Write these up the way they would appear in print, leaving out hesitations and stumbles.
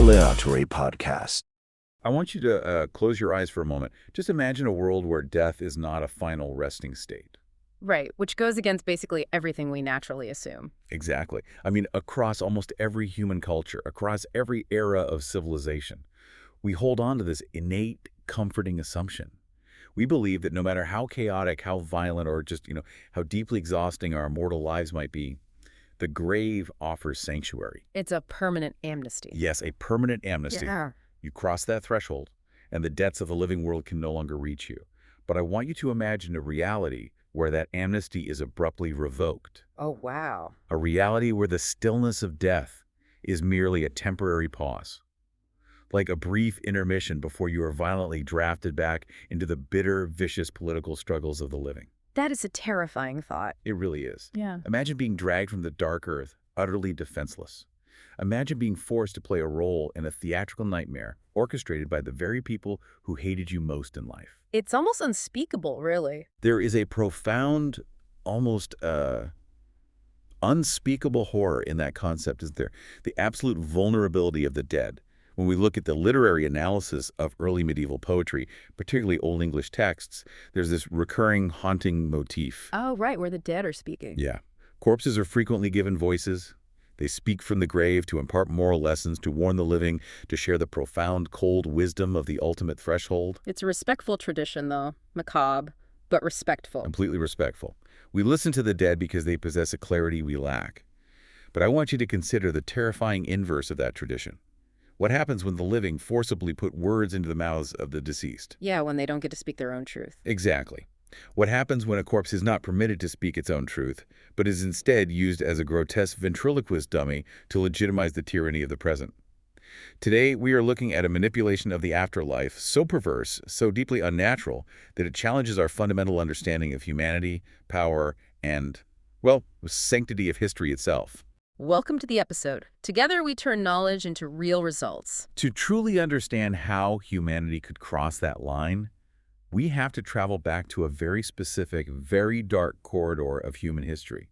ALEATORY podcast. I want you to close your eyes for a moment. Just imagine a world where death is not a final resting state. Right, which goes against basically everything we naturally assume. Exactly. I mean, across almost every human culture, across every era of civilization, we hold on to this innate, comforting assumption. We believe that no matter how chaotic, how violent, or just, how deeply exhausting our mortal lives might be, the grave offers sanctuary. It's a permanent amnesty. Yes, a permanent amnesty. Yeah. You cross that threshold, and the debts of the living world can no longer reach you. But I want you to imagine a reality where that amnesty is abruptly revoked. Oh, wow. A reality where the stillness of death is merely a temporary pause. Like a brief intermission before you are violently drafted back into the bitter, vicious political struggles of the living. That is a terrifying thought. It really is. Yeah. Imagine being dragged from the dark earth, utterly defenseless. Imagine being forced to play a role in a theatrical nightmare orchestrated by the very people who hated you most in life. It's almost unspeakable, really. There is a profound, almost unspeakable horror in that concept, isn't there? The absolute vulnerability of the dead. When we look at the literary analysis of early medieval poetry, particularly Old English texts, there's this recurring haunting motif. Oh, right, where the dead are speaking. Yeah. Corpses are frequently given voices. They speak from the grave to impart moral lessons, to warn the living, to share the profound, cold wisdom of the ultimate threshold. It's a respectful tradition, though. Macabre, but respectful. Completely respectful. We listen to the dead because they possess a clarity we lack. But I want you to consider the terrifying inverse of that tradition. What happens when the living forcibly put words into the mouths of the deceased? Yeah, when they don't get to speak their own truth. Exactly. What happens when a corpse is not permitted to speak its own truth, but is instead used as a grotesque ventriloquist dummy to legitimize the tyranny of the present? Today, we are looking at a manipulation of the afterlife so perverse, so deeply unnatural, that it challenges our fundamental understanding of humanity, power, and, well, the sanctity of history itself. Welcome to the episode. Together, we turn knowledge into real results. To truly understand how humanity could cross that line, we have to travel back to a very specific, very dark corridor of human history.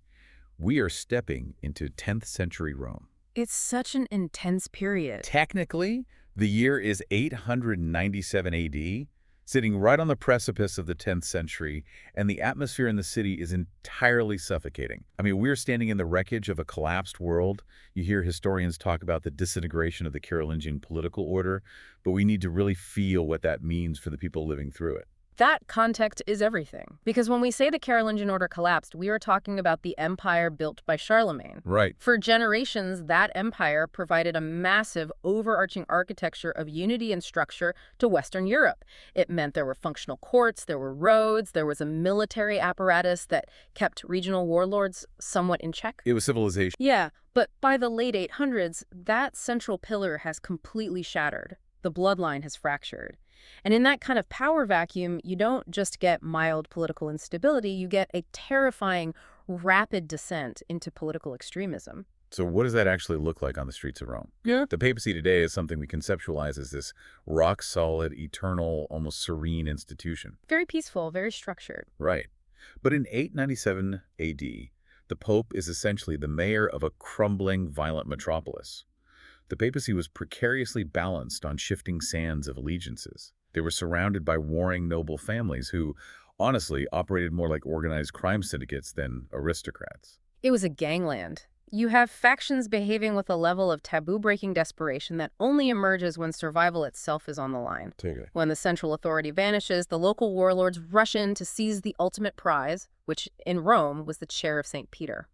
We are stepping into 10th century Rome. It's such an intense period. Technically, the year is 897 AD, sitting right on the precipice of the 10th century, and the atmosphere in the city is entirely suffocating. I mean, we're standing in the wreckage of a collapsed world. You hear historians talk about the disintegration of the Carolingian political order, but we need to really feel what that means for the people living through it. That context is everything. Because when we say the Carolingian order collapsed, we are talking about the empire built by Charlemagne. Right. For generations, that empire provided a massive, overarching architecture of unity and structure to Western Europe. It meant there were functional courts, there were roads, there was a military apparatus that kept regional warlords somewhat in check. It was civilization. Yeah, but by the late 800s, that central pillar has completely shattered. The bloodline has fractured. And in that kind of power vacuum, you don't just get mild political instability, you get a terrifying, rapid descent into political extremism. So what does that actually look like on the streets of Rome? Yeah. The papacy today is something we conceptualize as this rock-solid, eternal, almost serene institution. Very peaceful, very structured. Right. But in 897 AD, the Pope is essentially the mayor of a crumbling, violent metropolis. The papacy was precariously balanced on shifting sands of allegiances. They were surrounded by warring noble families who, honestly, operated more like organized crime syndicates than aristocrats. It was a gangland. You have factions behaving with a level of taboo-breaking desperation that only emerges when survival itself is on the line. Take it. When the central authority vanishes, the local warlords rush in to seize the ultimate prize, which in Rome was the chair of St. Peter.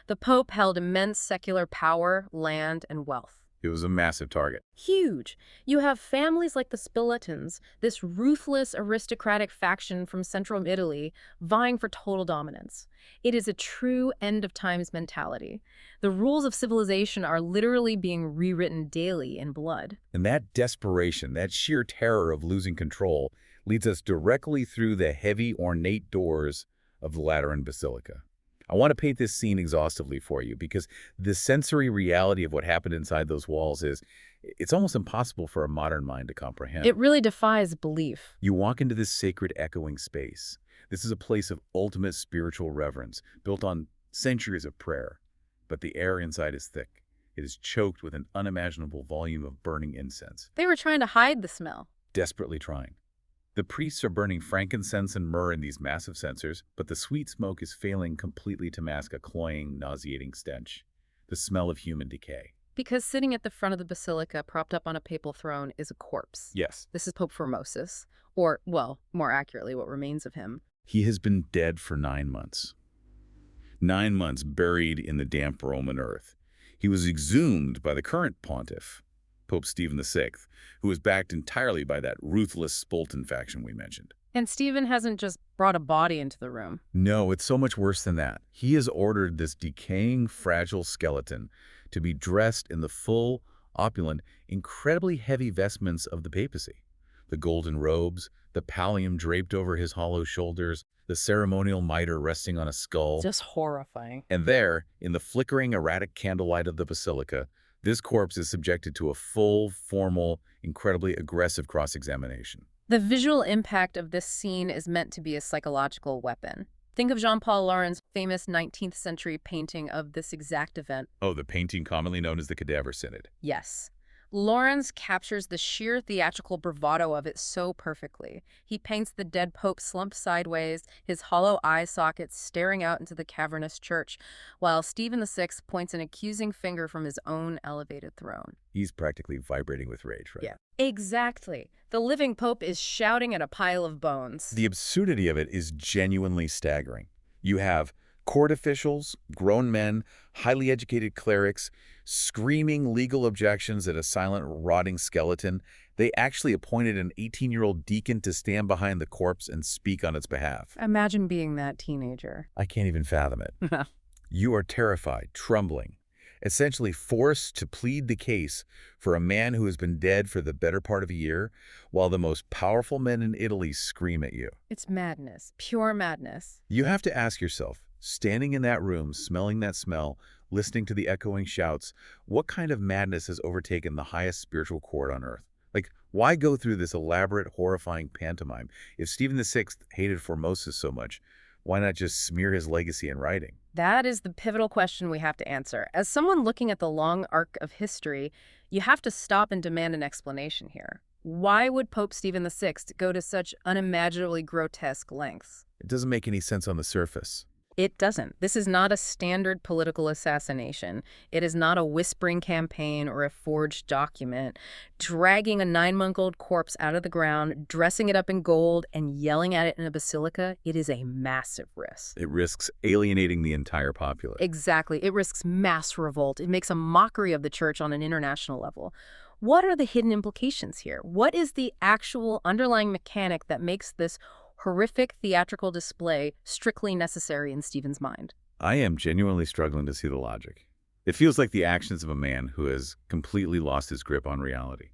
The Pope held immense secular power, land, and wealth. It was a massive target. Huge. You have families like the Spiletans, this ruthless aristocratic faction from central Italy, vying for total dominance. It is a true end-of-times mentality. The rules of civilization are literally being rewritten daily in blood. And that desperation, that sheer terror of losing control, leads us directly through the heavy, ornate doors of the Lateran Basilica. I want to paint this scene exhaustively for you because the sensory reality of what happened inside those walls it's almost impossible for a modern mind to comprehend. It really defies belief. You walk into this sacred echoing space. This is a place of ultimate spiritual reverence, built on centuries of prayer. But the air inside is thick. It is choked with an unimaginable volume of burning incense, They were trying to hide the smell. desperately trying. The priests are burning frankincense and myrrh in these massive censers, but the sweet smoke is failing completely to mask a cloying, nauseating stench, the smell of human decay. Because sitting at the front of the basilica, propped up on a papal throne, is a corpse. Yes, This is Pope Formosus, or, well, more accurately, what remains of him. he has been dead for 9 months. 9 months buried in the damp Roman earth. He was exhumed by the current pontiff, Pope Stephen VI, who was backed entirely by that ruthless Spolten faction we mentioned. And Stephen hasn't just brought a body into the room. No, it's so much worse than that. He has ordered this decaying, fragile skeleton to be dressed in the full, opulent, incredibly heavy vestments of the papacy. The golden robes, the pallium draped over his hollow shoulders, the ceremonial mitre resting on a skull. Just horrifying. And there, in the flickering, erratic candlelight of the basilica, this corpse is subjected to a full, formal, incredibly aggressive cross-examination. The visual impact of this scene is meant to be a psychological weapon. Think of Jean-Paul Lauren's famous 19th century painting of this exact event. Oh, the painting commonly known as the Cadaver Synod. Yes. Lawrence captures the sheer theatrical bravado of it so perfectly. He paints the dead pope slumped sideways, his hollow eye sockets staring out into the cavernous church, while Stephen VI points an accusing finger from his own elevated throne. He's practically vibrating with rage, right? Yeah. Exactly. The living pope is shouting at a pile of bones. The absurdity of it is genuinely staggering. You have court officials, grown men, highly educated clerics, screaming legal objections at a silent, rotting skeleton. They actually appointed an 18-year-old deacon to stand behind the corpse and speak on its behalf. Imagine being that teenager. I can't even fathom it. You are terrified, trembling, essentially forced to plead the case for a man who has been dead for the better part of a year, while the most powerful men in Italy scream at you. It's madness, pure madness. You have to ask yourself, standing in that room, smelling that smell, listening to the echoing shouts, what kind of madness has overtaken the highest spiritual court on earth? Like, why go through this elaborate, horrifying pantomime? If Stephen VI hated Formosus so much, why not just smear his legacy in writing? That is the pivotal question we have to answer. As someone looking at the long arc of history, you have to stop and demand an explanation here. Why would Pope Stephen VI go to such unimaginably grotesque lengths? It doesn't make any sense on the surface. It doesn't. This is not a standard political assassination. It is not a whispering campaign or a forged document. Dragging a 9-month-old corpse out of the ground, dressing it up in gold, and yelling at it in a basilica, it is a massive risk. It risks alienating the entire populace. Exactly. It risks mass revolt. It makes a mockery of the church on an international level. What are the hidden implications here? What is the actual underlying mechanic that makes this horrific theatrical display strictly necessary in Stephen's mind? I am genuinely struggling to see the logic. It feels like the actions of a man who has completely lost his grip on reality.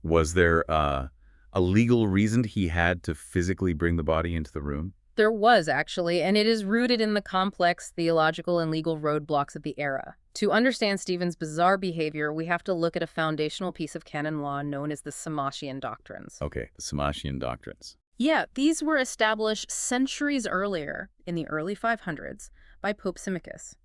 Was there a legal reason he had to physically bring the body into the room? There was, actually, and it is rooted in the complex theological and legal roadblocks of the era. To understand Stephen's bizarre behavior, we have to look at a foundational piece of canon law known as the Samasian Doctrines. Okay, the Samasian Doctrines. Yeah, these were established centuries earlier, in the early 500s, by Pope Symmachus.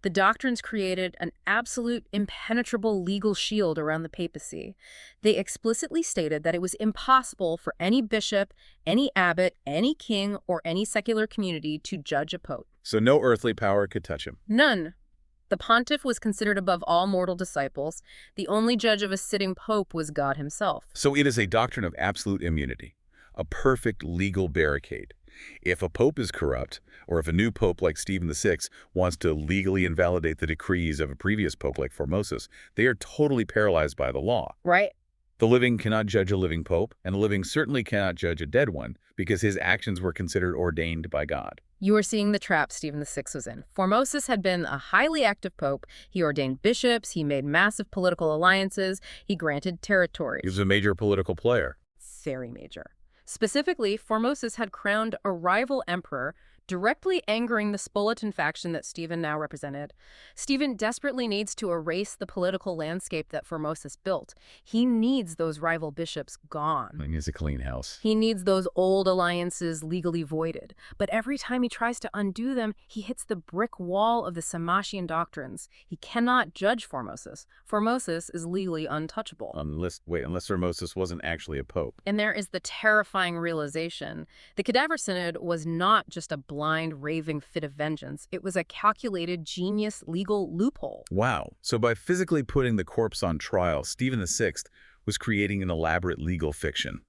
The doctrines created an absolute, impenetrable legal shield around the papacy. They explicitly stated that it was impossible for any bishop, any abbot, any king, or any secular community to judge a pope. So no earthly power could touch him. None. The pontiff was considered above all mortal disciples. The only judge of a sitting pope was God himself. So it is a doctrine of absolute immunity, a perfect legal barricade. If a pope is corrupt, or if a new pope like Stephen VI wants to legally invalidate the decrees of a previous pope like Formosus, they are totally paralyzed by the law. Right? The living cannot judge a living pope, and the living certainly cannot judge a dead one, because his actions were considered ordained by God. You are seeing the trap Stephen VI was in. Formosus had been a highly active pope. He ordained bishops, he made massive political alliances, he granted territories. He was a major political player. Very major. Specifically, Formosus had crowned a rival emperor directly angering the Spolitan faction that Stephen now represented. Stephen desperately needs to erase the political landscape that Formosus built. He needs those rival bishops gone. It's a clean house. He needs those old alliances legally voided. But every time he tries to undo them, he hits the brick wall of the Samasian doctrines. He cannot judge Formosus. Formosus is legally untouchable. Unless Formosus wasn't actually a pope. And there is the terrifying realization. The Cadaver Synod was not just a blind, raving fit of vengeance. It was a calculated, genius legal loophole. Wow. So by physically putting the corpse on trial, Stephen VI was creating an elaborate legal fiction.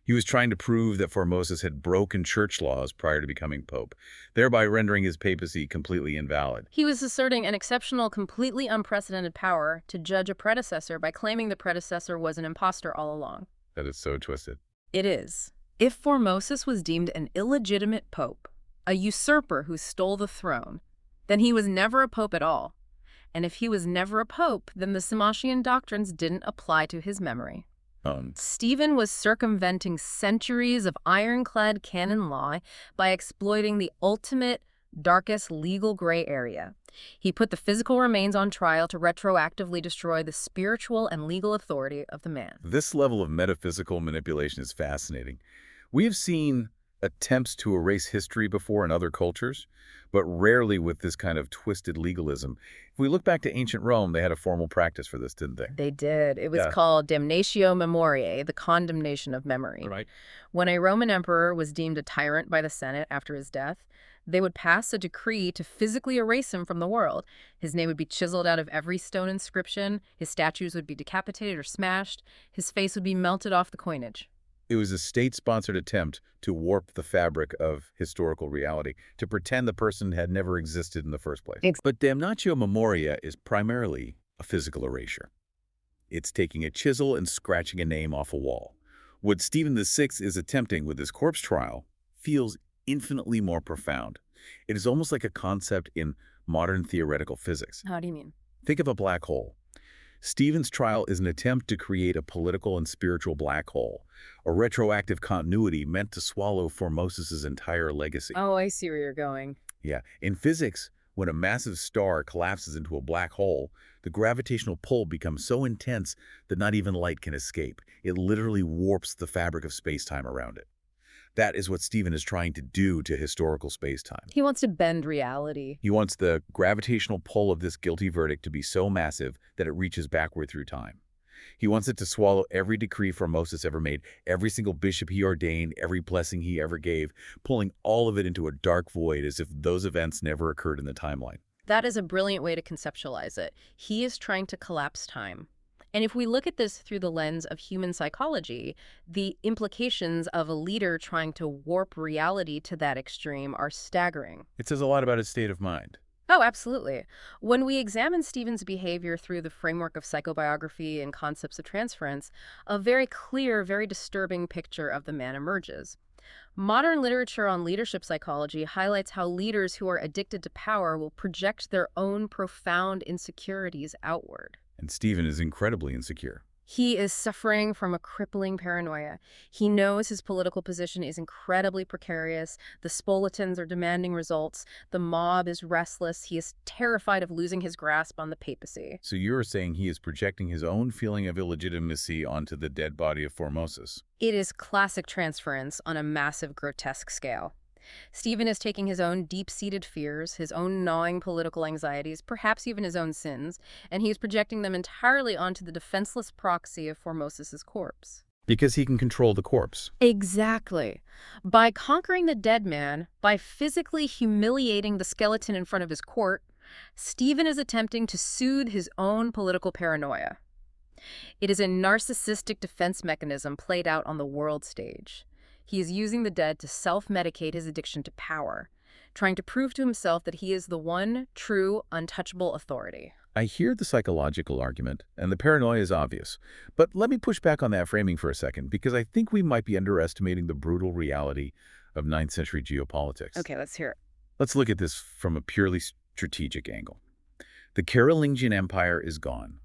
He was trying to prove that Formosus had broken church laws prior to becoming pope, thereby rendering his papacy completely invalid. He was asserting an exceptional, completely unprecedented power to judge a predecessor by claiming the predecessor was an impostor all along. That is so twisted. It is. If Formosus was deemed an illegitimate pope, a usurper who stole the throne, then he was never a pope at all. And if he was never a pope, then the Samasian doctrines didn't apply to his memory. Stephen was circumventing centuries of ironclad canon law by exploiting the ultimate, darkest legal gray area. He put the physical remains on trial to retroactively destroy the spiritual and legal authority of the man. This level of metaphysical manipulation is fascinating. We have seen attempts to erase history before in other cultures, but rarely with this kind of twisted legalism. If we look back to ancient Rome, they had a formal practice for this, didn't they? They did. It was called damnatio memoriae, the condemnation of memory. Right. When a Roman emperor was deemed a tyrant by the Senate after his death, they would pass a decree to physically erase him from the world. His name would be chiseled out of every stone inscription, his statues would be decapitated or smashed, his face would be melted off the coinage. It was a state-sponsored attempt to warp the fabric of historical reality, to pretend the person had never existed in the first place. But damnatio memoriae is primarily a physical erasure. It's taking a chisel and scratching a name off a wall. What Stephen VI is attempting with his corpse trial feels infinitely more profound. It is almost like a concept in modern theoretical physics. How do you mean? Think of a black hole. Stephen's trial is an attempt to create a political and spiritual black hole, a retroactive continuity meant to swallow Formosus's entire legacy. Oh, I see where you're going. Yeah. In physics, when a massive star collapses into a black hole, the gravitational pull becomes so intense that not even light can escape. It literally warps the fabric of space-time around it. That is what Stephen is trying to do to historical space-time. He wants to bend reality. He wants the gravitational pull of this guilty verdict to be so massive that it reaches backward through time. He wants it to swallow every decree Formosus ever made, every single bishop he ordained, every blessing he ever gave, pulling all of it into a dark void as if those events never occurred in the timeline. That is a brilliant way to conceptualize it. He is trying to collapse time. And if we look at this through the lens of human psychology, the implications of a leader trying to warp reality to that extreme are staggering. It says a lot about his state of mind. Oh, absolutely. When we examine Stephen's behavior through the framework of psychobiography and concepts of transference, a very clear, very disturbing picture of the man emerges. Modern literature on leadership psychology highlights how leaders who are addicted to power will project their own profound insecurities outward. And Stephen is incredibly insecure. He is suffering from a crippling paranoia. He knows his political position is incredibly precarious. The Spolitans are demanding results. The mob is restless. He is terrified of losing his grasp on the papacy. So you're saying he is projecting his own feeling of illegitimacy onto the dead body of Formosus. It is classic transference on a massive, grotesque scale. Stephen is taking his own deep-seated fears, his own gnawing political anxieties, perhaps even his own sins, and he is projecting them entirely onto the defenseless proxy of Formosus's corpse. Because he can control the corpse. Exactly. By conquering the dead man, by physically humiliating the skeleton in front of his court, Stephen is attempting to soothe his own political paranoia. It is a narcissistic defense mechanism played out on the world stage. He is using the dead to self-medicate his addiction to power, trying to prove to himself that he is the one true, untouchable authority. I hear the psychological argument, and the paranoia is obvious. But let me push back on that framing for a second, because I think we might be underestimating the brutal reality of 9th century geopolitics. Okay, let's hear it. Let's look at this from a purely strategic angle. The Carolingian Empire is gone.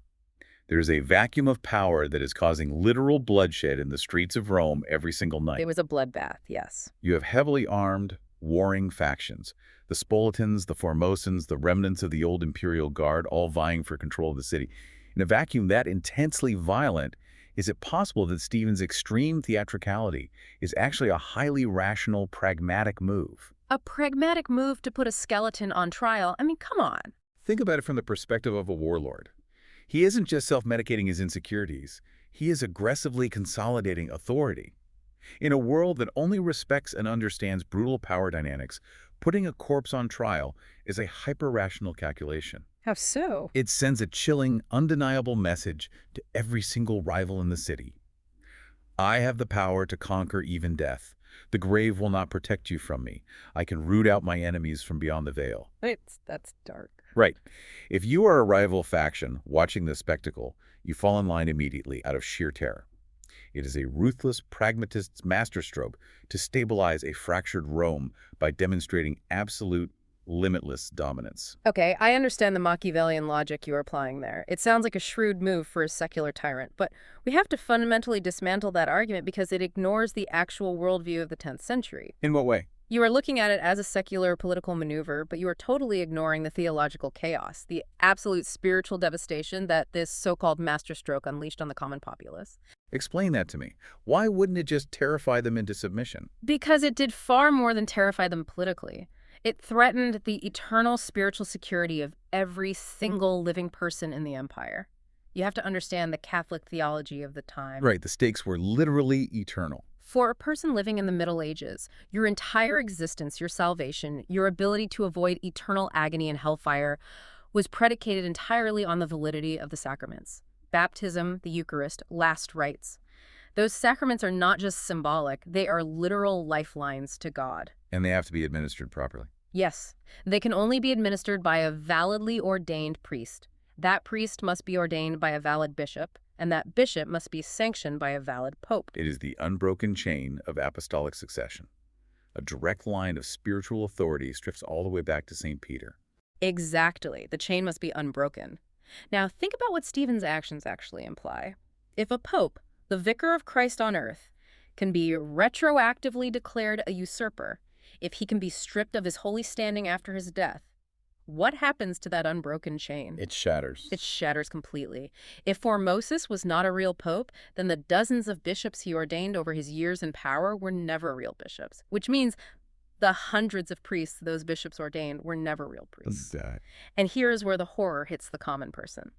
There is a vacuum of power that is causing literal bloodshed in the streets of Rome every single night. It was a bloodbath, yes. You have heavily armed, warring factions. The Spolitans, the Formosans, the remnants of the old imperial guard, all vying for control of the city. In a vacuum that intensely violent, is it possible that Stephen's extreme theatricality is actually a highly rational, pragmatic move? A pragmatic move to put a skeleton on trial? I mean, come on. Think about it from the perspective of a warlord. He isn't just self-medicating his insecurities, he is aggressively consolidating authority. In a world that only respects and understands brutal power dynamics, putting a corpse on trial is a hyper-rational calculation. How so? It sends a chilling, undeniable message to every single rival in the city. I have the power to conquer even death. The grave will not protect you from me. I can root out my enemies from beyond the veil. That's dark. Right. If you are a rival faction watching this spectacle, you fall in line immediately out of sheer terror. It is a ruthless pragmatist's masterstroke to stabilize a fractured Rome by demonstrating absolute, limitless dominance. Okay, I understand the Machiavellian logic you are applying there. It sounds like a shrewd move for a secular tyrant, but we have to fundamentally dismantle that argument because it ignores the actual worldview of the 10th century. In what way? You are looking at it as a secular political maneuver, but you are totally ignoring the theological chaos, the absolute spiritual devastation that this so-called masterstroke unleashed on the common populace. Explain that to me. Why wouldn't it just terrify them into submission? Because it did far more than terrify them politically. It threatened the eternal spiritual security of every single living person in the empire. You have to understand the Catholic theology of the time. Right, the stakes were literally eternal. For a person living in the Middle Ages, your entire existence, your salvation, your ability to avoid eternal agony and hellfire was predicated entirely on the validity of the sacraments. Baptism, the Eucharist, last rites. Those sacraments are not just symbolic, they are literal lifelines to God. And they have to be administered properly. Yes, they can only be administered by a validly ordained priest. That priest must be ordained by a valid bishop, and that bishop must be sanctioned by a valid pope. It is the unbroken chain of apostolic succession. A direct line of spiritual authority stretches all the way back to St. Peter. Exactly. The chain must be unbroken. Now, think about what Stephen's actions actually imply. If a pope, the vicar of Christ on earth, can be retroactively declared a usurper, if he can be stripped of his holy standing after his death, what happens to that unbroken chain? It shatters. It shatters completely. If Formosus was not a real pope, then the dozens of bishops he ordained over his years in power were never real bishops, which means the hundreds of priests those bishops ordained were never real priests. And here is where the horror hits the common person.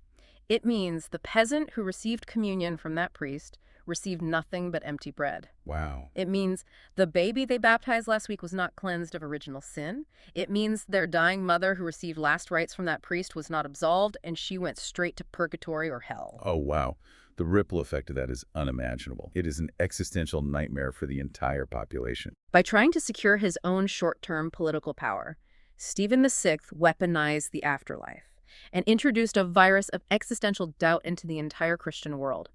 It means the peasant who received communion from that priest received nothing but empty bread. Wow. It means the baby they baptized last week was not cleansed of original sin. It means their dying mother who received last rites from that priest was not absolved, and she went straight to purgatory or hell. Oh, wow. The ripple effect of that is unimaginable. It is an existential nightmare for the entire population. By trying to secure his own short-term political power, Stephen VI weaponized the afterlife and introduced a virus of existential doubt into the entire Christian world.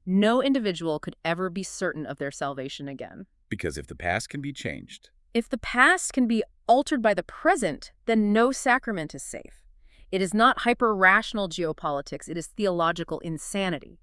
No individual could ever be certain of their salvation again. Because if the past can be changed, If the past can be altered by the present, then no sacrament is safe. It is not hyper-rational geopolitics, it is theological insanity.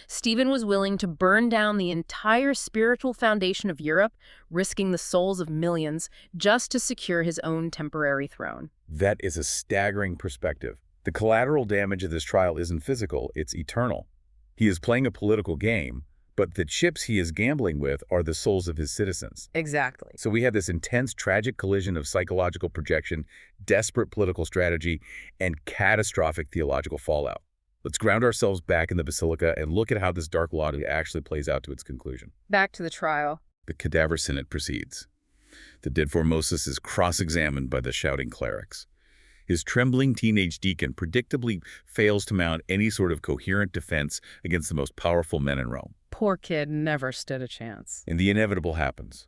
Stephen was willing to burn down the entire spiritual foundation of Europe, risking the souls of millions, just to secure his own temporary throne. that is a staggering perspective. The collateral damage of this trial isn't physical, it's eternal. He is playing a political game, but the chips he is gambling with are the souls of his citizens. Exactly. So we have this intense, tragic collision of psychological projection, desperate political strategy, and catastrophic theological fallout. Let's ground ourselves back in the Basilica and look at how this dark law actually plays out to its conclusion. Back to the trial. The Cadaver Synod proceeds. The dead Formosus is cross-examined by the shouting clerics. His trembling teenage deacon predictably fails to mount any sort of coherent defense against the most powerful men in Rome. Poor kid never stood a chance. And the inevitable happens.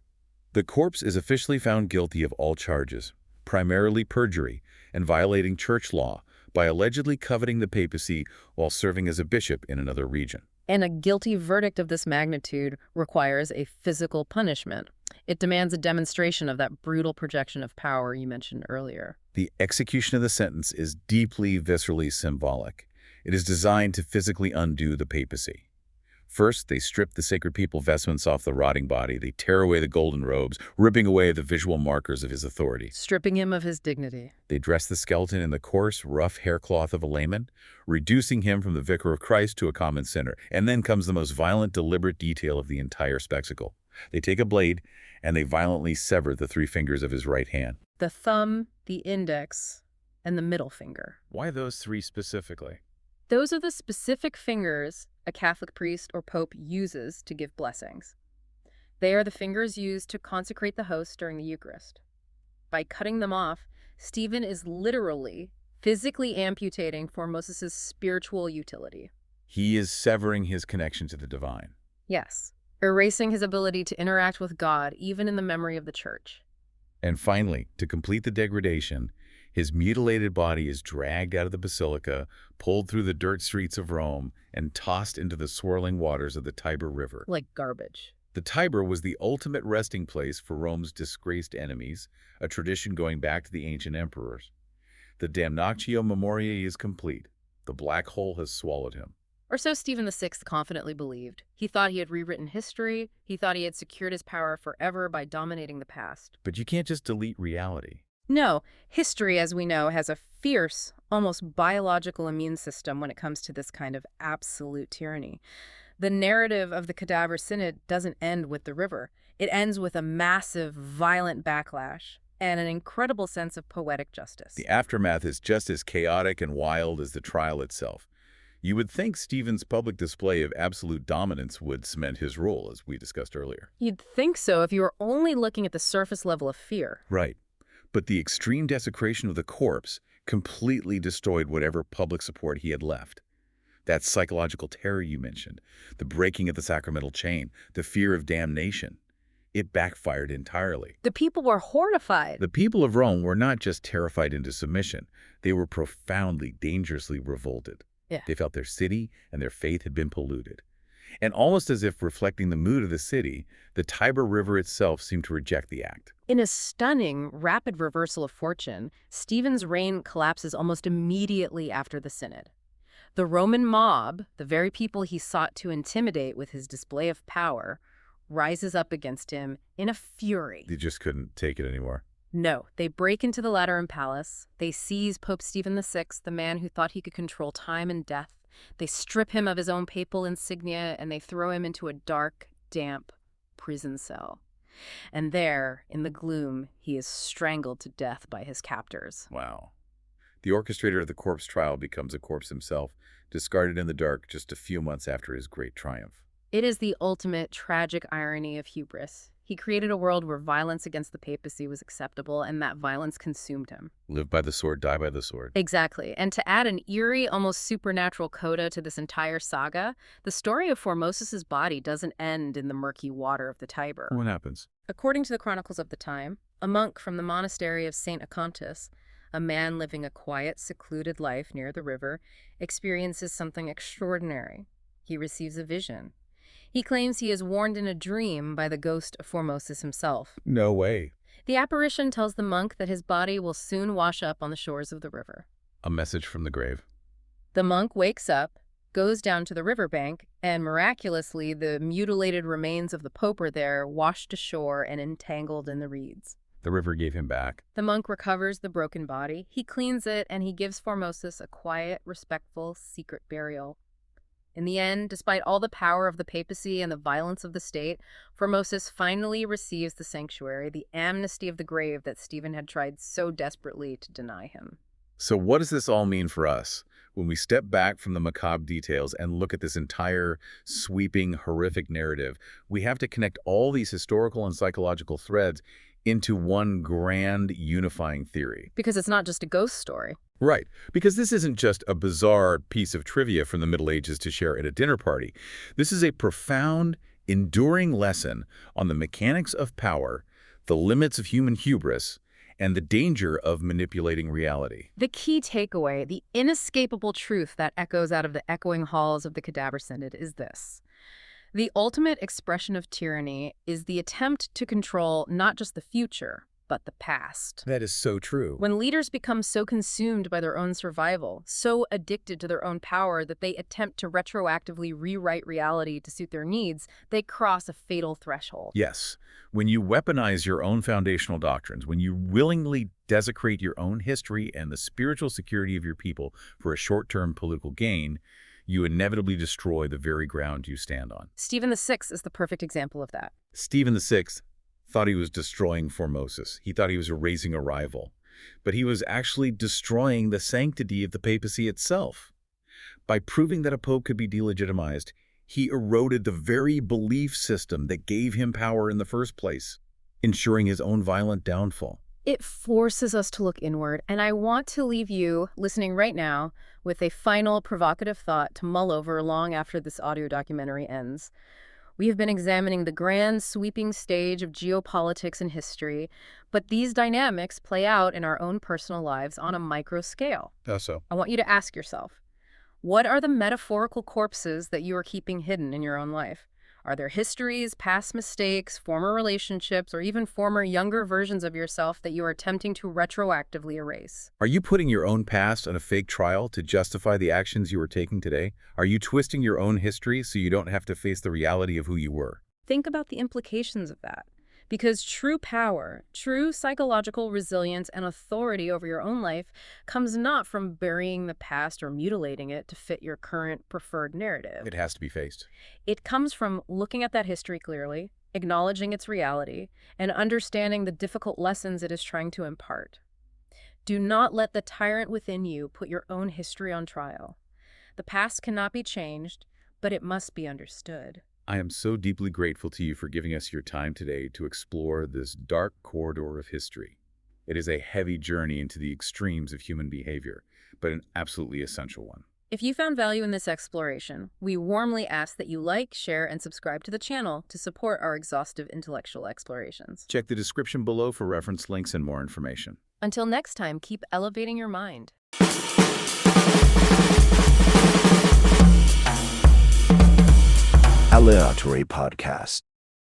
The corpse is officially found guilty of all charges, primarily perjury and violating church law, by allegedly coveting the papacy while serving as a bishop in another region. And a guilty verdict of this magnitude requires a physical punishment. It demands a demonstration of that brutal projection of power you mentioned earlier. The execution of the sentence is deeply, viscerally symbolic. It is designed to physically undo the papacy. First, they strip the sacred people vestments off the rotting body. They tear away the golden robes, ripping away the visual markers of his authority. Stripping him of his dignity. They dress the skeleton in the coarse, rough haircloth of a layman, reducing him from the vicar of Christ to a common sinner. And then comes the most violent, deliberate detail of the entire spectacle. They take a blade, and they violently sever the 3 fingers of his right hand. The thumb, the index, and the middle finger. Why those 3 specifically? Those are the specific fingers a Catholic priest or pope uses to give blessings. They are the fingers used to consecrate the host during the Eucharist. By cutting them off, Stephen is literally, physically amputating Formosus's spiritual utility. He is severing his connection to the divine. Yes, erasing his ability to interact with God even in the memory of the Church. And finally, to complete the degradation, his mutilated body is dragged out of the basilica, pulled through the dirt streets of Rome, and tossed into the swirling waters of the Tiber River. Like garbage. The Tiber was the ultimate resting place for Rome's disgraced enemies, a tradition going back to the ancient emperors. The damnatio memoriae is complete. The black hole has swallowed him. Or so Stephen VI confidently believed. He thought he had rewritten history. He thought he had secured his power forever by dominating the past. But you can't just delete reality. No, history, as we know, has a fierce, almost biological immune system when it comes to this kind of absolute tyranny. The narrative of the Cadaver Synod doesn't end with the river. It ends with a massive, violent backlash and an incredible sense of poetic justice. The aftermath is just as chaotic and wild as the trial itself. You would think Stephen's public display of absolute dominance would cement his rule, as we discussed earlier. You'd think so if you were only looking at the surface level of fear. Right. But the extreme desecration of the corpse completely destroyed whatever public support he had left. That psychological terror you mentioned, the breaking of the sacramental chain, the fear of damnation, it backfired entirely. The people were horrified. The people of Rome were not just terrified into submission. They were profoundly, dangerously revolted. Yeah. They felt their city and their faith had been polluted. And almost as if reflecting the mood of the city, the Tiber River itself seemed to reject the act. In a stunning, rapid reversal of fortune, Stephen's reign collapses almost immediately after the synod. The Roman mob, the very people he sought to intimidate with his display of power, rises up against him in a fury. They just couldn't take it anymore. No, they break into the Lateran Palace. They seize Pope Stephen VI, the man who thought he could control time and death. They strip him of his own papal insignia, and they throw him into a dark, damp prison cell. And there, in the gloom, he is strangled to death by his captors. Wow. The orchestrator of the corpse trial becomes a corpse himself, discarded in the dark just a few months after his great triumph. It is the ultimate tragic irony of hubris. He created a world where violence against the papacy was acceptable, and that violence consumed him. Live by the sword, die by the sword. Exactly. And to add an eerie, almost supernatural coda to this entire saga, the story of Formosus's body doesn't end in the murky water of the Tiber. What happens? According to the chronicles of the time, a monk from the monastery of St. Acontis, a man living a quiet, secluded life near the river, experiences something extraordinary. He receives a vision. He claims he is warned in a dream by the ghost of Formosus himself. No way. The apparition tells the monk that his body will soon wash up on the shores of the river. A message from the grave. The monk wakes up, goes down to the riverbank, and miraculously the mutilated remains of the Pope are there, washed ashore and entangled in the reeds. The river gave him back. The monk recovers the broken body. He cleans it, and he gives Formosus a quiet, respectful, secret burial. In the end, despite all the power of the papacy and the violence of the state, Formosus finally receives the sanctuary, the amnesty of the grave that Stephen had tried so desperately to deny him. So what does this all mean for us? When we step back from the macabre details and look at this entire sweeping, horrific narrative, we have to connect all these historical and psychological threads into one grand unifying theory. Because it's not just a ghost story. Right, because this isn't just a bizarre piece of trivia from the Middle Ages to share at a dinner party. This is a profound, enduring lesson on the mechanics of power, the limits of human hubris, and the danger of manipulating reality. The key takeaway, the inescapable truth that echoes out of the echoing halls of the Cadaver Synod is this. The ultimate expression of tyranny is the attempt to control not just the future, but the past. That is so true. When leaders become so consumed by their own survival, so addicted to their own power that they attempt to retroactively rewrite reality to suit their needs, they cross a fatal threshold. Yes. When you weaponize your own foundational doctrines, when you willingly desecrate your own history and the spiritual security of your people for a short-term political gain, you inevitably destroy the very ground you stand on. Stephen VI is the perfect example of that. Stephen VI thought he was destroying Formosus. He thought he was erasing a rival. But he was actually destroying the sanctity of the papacy itself. By proving that a pope could be delegitimized, he eroded the very belief system that gave him power in the first place, ensuring his own violent downfall. It forces us to look inward, and I want to leave you, listening right now, with a final provocative thought to mull over long after this audio documentary ends. We have been examining the grand, sweeping stage of geopolitics and history, but these dynamics play out in our own personal lives on a micro scale. How so? I want you to ask yourself, what are the metaphorical corpses that you are keeping hidden in your own life? Are there histories, past mistakes, former relationships, or even former younger versions of yourself that you are attempting to retroactively erase? Are you putting your own past on a fake trial to justify the actions you are taking today? Are you twisting your own history so you don't have to face the reality of who you were? Think about the implications of that. Because true power, true psychological resilience and authority over your own life comes not from burying the past or mutilating it to fit your current preferred narrative. It has to be faced. It comes from looking at that history clearly, acknowledging its reality, and understanding the difficult lessons it is trying to impart. Do not let the tyrant within you put your own history on trial. The past cannot be changed, but it must be understood. I am so deeply grateful to you for giving us your time today to explore this dark corridor of history. It is a heavy journey into the extremes of human behavior, but an absolutely essential one. If you found value in this exploration, we warmly ask that you like, share, and subscribe to the channel to support our exhaustive intellectual explorations. Check the description below for reference links and more information. Until next time, keep elevating your mind. ALEATORY podcast.